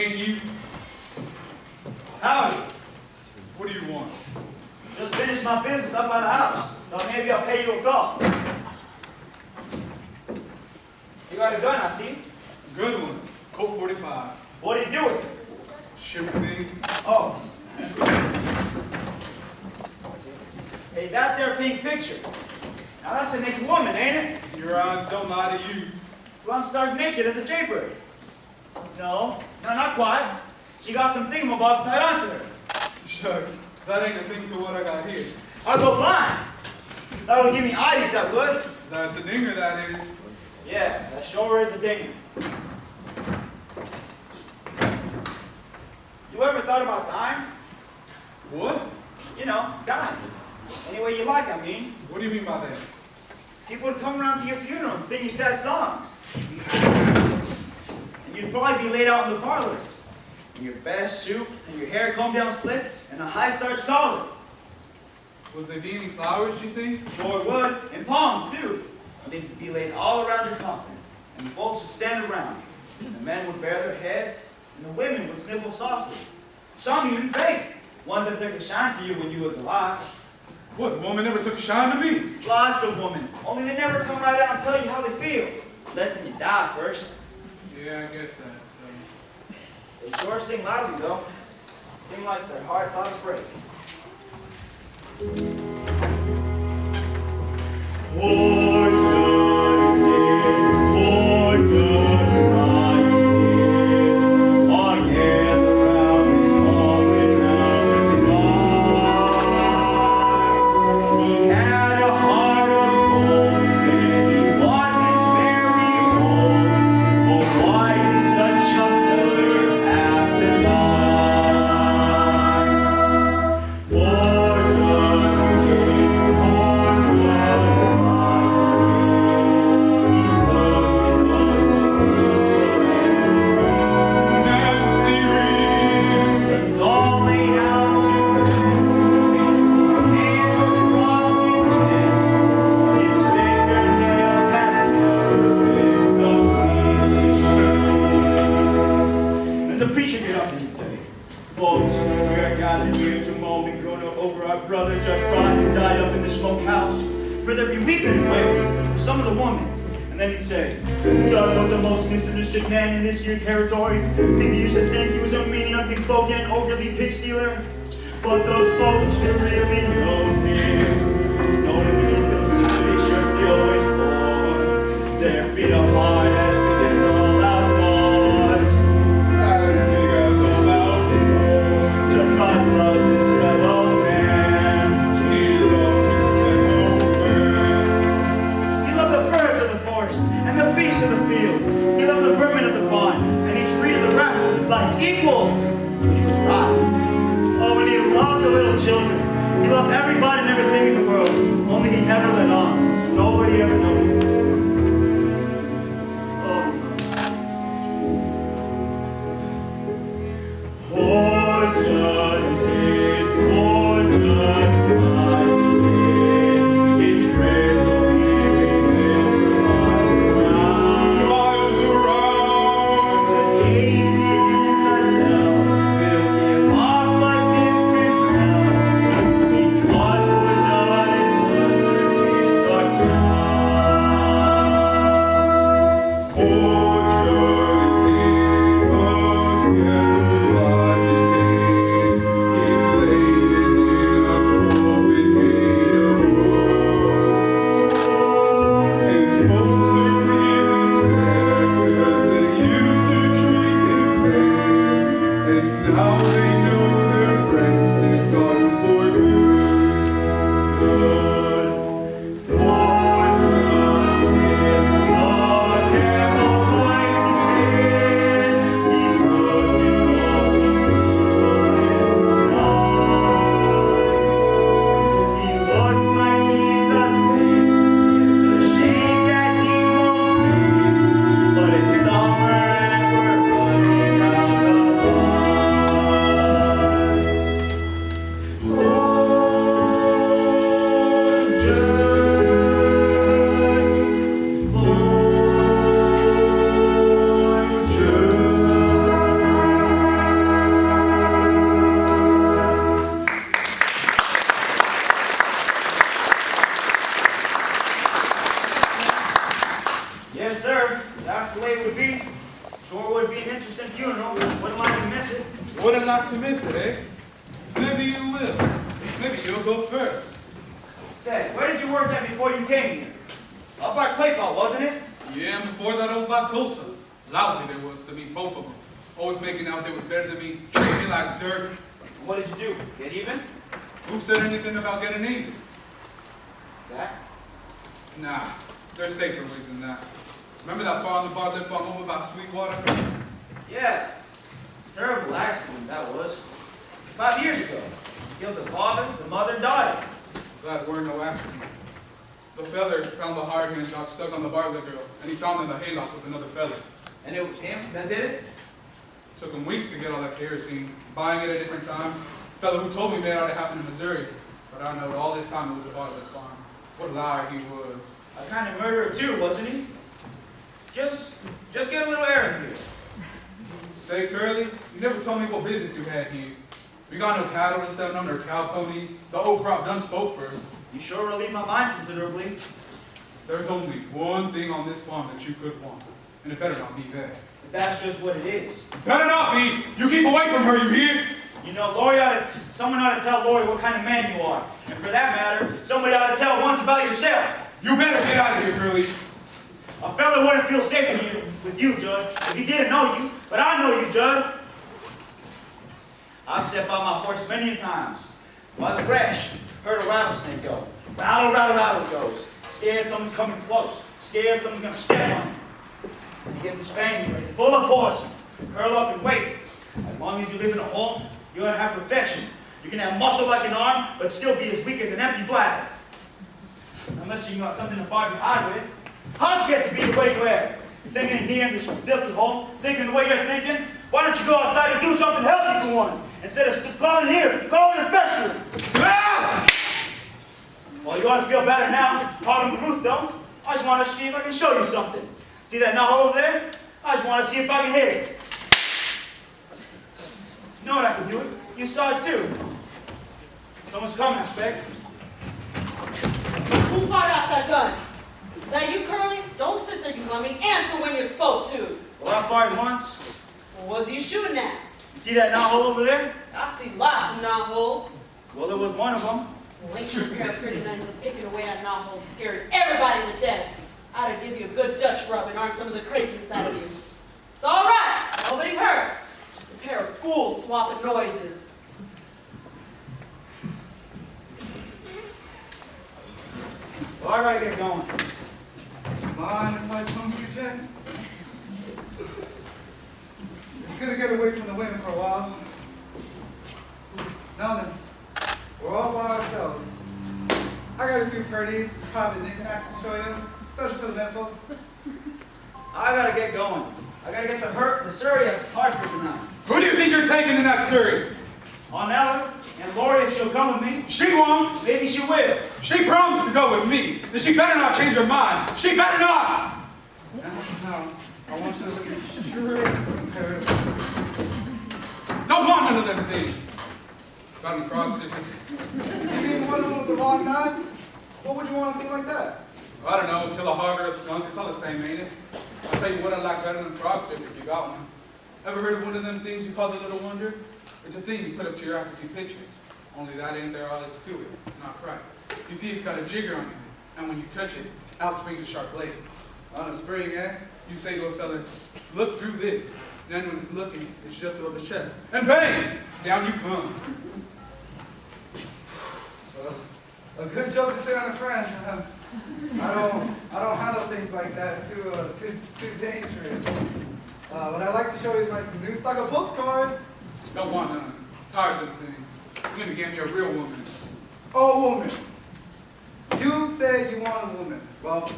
ain't you? Howdy. What do you want? Just finished my business up by the house. Thought maybe I'll pay you a call. You got a gun, I see. Good one. Colt 45. What are you doing? Shipping things. Oh. Hey, that there pink picture. Now that's a naked woman, ain't it? Your eyes don't lie to you. Well, I'm stark naked as a jaybird. No, not quite. She got some thingamabobs tied onto her. Shucks, that ain't a thing to what I got here. I'll go blind. That'll give me eyes, that would. That's a dinger, that is. Yeah, that sure is a dinger. You ever thought about dying? What? You know, dying. Any way you like, I mean. What do you mean by that? People would come around to your funeral and sing you sad songs. And you'd probably be laid out in the parlor. In your best suit, and your hair combed down slick, and a high starched collar. Would there be any flowers, you think? Sure would. And palms, too. And they'd be laid all around your coffin. And the folks would stand around. And the men would bare their heads, and the women would sniffle softly. Some even faint. Ones that took a shine to you when you was alive. What, woman never took a shine to me? Lots of women. Only they never come right out and tell you how they feel. Unless you die first. Yeah, I guess that's They sure sing loudly, though. Seem like their hearts ought to break. Poor John is dead. Poor John Fry is dead. All gather round his coffin now and die. He had a heart of gold, and he wasn't very old. Oh, why did such a feller have to die? Poor John is dead. Poor John Fry is dead. He's loving us and peaceful and serene. Nancy Reed! It's all laid out to rest. His hands across his chest. His fingernails have never been so clean. And the preacher get up and he'd say, "Folks, we are gathered here to mourn and groan over our brother Jeff Fry, who died up in the smokehouse. For there be weeping and wailing for some of the women." And then he'd say, "John was the most misunderstood man in this here territory. People used to think he was a mean, ugly folk and overly pig stealer. But the folks who really know him beneath those two shirts he always wore, their bitter heart as big as all outdoors. As big as a loud Jeff Fry loved his fellow man. He loved his fellow man. He loved the birds of the forest and the beasts of the field. He loved the vermin of the pond, and he treated the rats like equals, which was right. Oh, and he loved the little children. He loved everybody and everything in the world, only he never let on, so nobody ever noticed. Oh, no. Poor John is dead, poor John Fry is dead. His friends will be Miles around! the daisies in the dell will give off a different smell, because poor John is underneath the ground. miss it. Wouldn't like to miss it, eh? Maybe you will. Maybe you'll go first. Say, where did you work at before you came here? Up by Claycall, wasn't it? Yeah, and before that over by Tulsa. Lousy there was to me, both of them. Always making out they was better than me, treating me like dirt. What did you do? Get even? Who said anything about getting even? That? Nah, there's safer ways than that. Remember that farm the bar lived on over by Sweetwater? Yeah. Terrible accident that was. 5 years ago. Killed the father, the mother, and daughter. Glad weren't no accident. The feller found the hard hand got stuck on the Bartlett girl, and he found in the hayloft with another feller. And it was him that did it? Took him weeks to get all that kerosene, buying it at a different time. Fellow who told me that ought to happen in Missouri, but I know all this time it was a Bartlett farm. What a liar he was. A kind of murderer too, wasn't he? Just get a little errand here. Say, Curly, you never told me what business you had here. We got no cattle to sell on or cow ponies. The old crop done spoke first. You sure relieved my mind considerably. There's only one thing on this farm that you could want, and it better not be that. But that's just what it is. Better not be! You keep away from her, you hear? You know, someone ought to tell Lori what kind of man you are. And for that matter, somebody ought to tell once about yourself. You better get out of here, Curly. A fella wouldn't feel safe with you, Judge, if he didn't know you. But I know you, Judge. I've sat by my horse many a times. By the brush, heard a rattlesnake go. Rattle, rattle, rattle it goes. Scared someone's coming close. Scared someone's going to step on him. And he gets his fangs ready, full of poison. Curl up and wait. As long as you live in a hole, you're going to have perfection. You can have muscle like an arm, but still be as weak as an empty bladder. Unless you got something to bar your hide with. How'd you get to be the way you are? Thinking in here in this filthy hole, thinking the way you're thinking? Why don't you go outside and do something healthy for one? Instead of calling here, call it a festival. Ah! Well, you ought to feel better now. Caught on the roof, though. I just want to see if I can show you something. See that knothole over there? I just want to see if I can hit it. You know what I can do it. You saw it too. Someone's coming, I expect. Who fired out that gun? Is that you, Curly? Don't sit there, you lummy. Answer when you're spoke to. Well, I fired once. What was you shooting at? You see that knothole over there? I see lots of knotholes. Well, there was one of them. Well, ain't your pair of pretty nuns of picking away at knotholes scared everybody to death. I'd have give you a good Dutch rub and arm some of the craziness out of you. It's all right. Nobody hurt. Just a pair of fools swapping noises. Well, I gotta get going. Mind if I come to you, gents? It's good to get away from the women for a while. Now then, we're all by ourselves. I got a few pretties, private knickknacks to show you, especially for the men folks. I gotta get going. I gotta get the Surrey at Hartford tonight. Who do you think you're taking in that Surrey? On Ella and Lori, if she'll come with me. She won't. Maybe she will. She promised to go with me. Then she better not change her mind. She better not! No, I want you to look at straight from Paris. Don't want none of them things. Got any frog stickers? You mean one of them with the long knives? What would you want to think like that? I don't know, kill a hog or a skunk. It's all the same, ain't it? I'll tell you what I like better than frog stickers if you got one. Ever heard of one of them things you call the Little Wonder? It's a thing you put up to your house to see pictures. Only that ain't there all is to it. Not right. You see, it's got a jigger on it, and when you touch it, out springs a sharp blade. On a spring, eh? You say to a fella, look through this. Then when it's looking, it's just above his chest. And bang! Down you come. Well, a good joke to say on a friend. I don't handle things like that. Too dangerous. What I'd like to show you is my new stock of postcards. Don't want none. Tired of them things. You're gonna give me a real woman. Oh, woman. You said you want a woman. Well,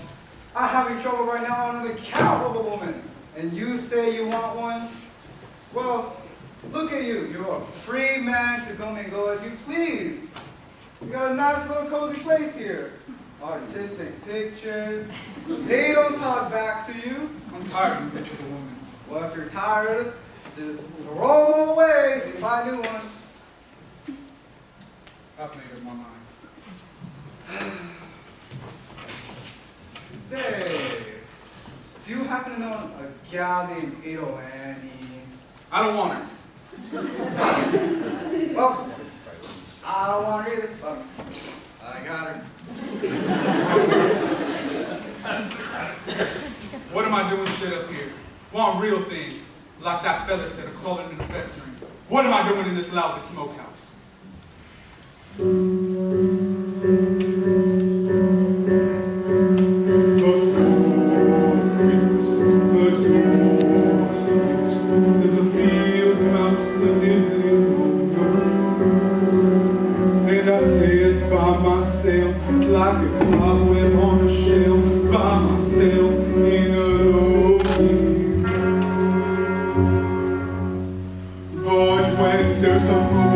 I'm having trouble right now on an account of a woman. And you say you want one? Well, look at you. You're a free man to come and go as you please. You got a nice little cozy place here. Artistic pictures. They don't talk back to you. I'm tired of pictures of women. Well, if you're tired, just roll them away and buy new ones. I've made up my mind. Say, do you happen to know a gal named Ado Annie? I don't want her. Well, I don't want her either, but I got her. What am I doing shit up here? Want real things, like that fella said, calling in the festering. What am I doing in this lousy smokehouse? There's a field mouse and I sit by myself like a cobweb on a shelf, by myself in a low key. But when there's a moon